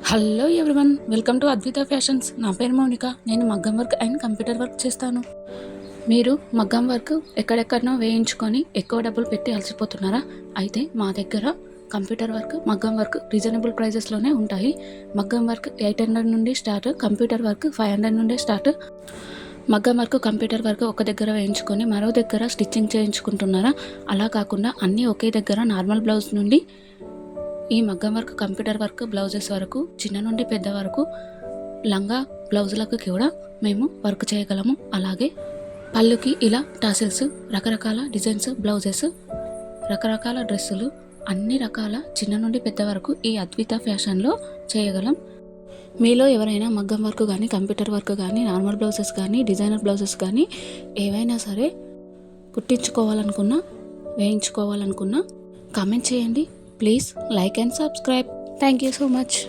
Hello everyone, welcome to Advitha fashions. నా పేరు మౌనిక. నేను మగ్గం వర్క్ అండ్ కంప్యూటర్ వర్క్ చేస్తాను. మీరు మగ్గం వర్క్ ఎక్కడెక్కడనో వేయించుకొని ఎక్కువ డబ్బులు పెట్టి అలసిపోతున్నారా? అయితే మా దగ్గర కంప్యూటర్ వర్క్, మగ్గం వర్క్ రీజనబుల్ ప్రైజెస్లోనే ఉంటాయి. మగ్గం వర్క్ 800 నుండి స్టార్ట్, కంప్యూటర్ వర్క్ 500 నుండి స్టార్ట్. మగ్గం వర్క్, కంప్యూటర్ వర్క్ ఒక దగ్గర వేయించుకొని మరో దగ్గర స్టిచ్చింగ్ చేయించుకుంటున్నారా? అలా కాకుండా అన్నీ ఒకే దగ్గర నార్మల్ బ్లౌజ్ నుండి ఈ మగ్గం వర్క్, కంప్యూటర్ వర్క్ బ్లౌజెస్ వరకు, చిన్న నుండి పెద్ద వరకు లంగా బ్లౌజులకు కూడా మేము వర్క్ చేయగలము. అలాగే పళ్ళుకి ఇలా టాసిల్స్, రకరకాల డిజైన్స్ బ్లౌజెస్, రకరకాల డ్రెస్సులు, అన్ని రకాల చిన్న నుండి పెద్ద వరకు ఈ అద్విత ఫ్యాషన్లో చేయగలం. మీలో ఎవరైనా మగ్గం వర్క్ కానీ, కంప్యూటర్ వర్క్ కానీ, నార్మల్ బ్లౌజెస్ కానీ, డిజైనర్ బ్లౌజెస్ కానీ ఏవైనా సరే కుట్టించుకోవాలనుకున్నా, వేయించుకోవాలనుకున్నా కామెంట్ చేయండి. Please like and subscribe. Thank you so much.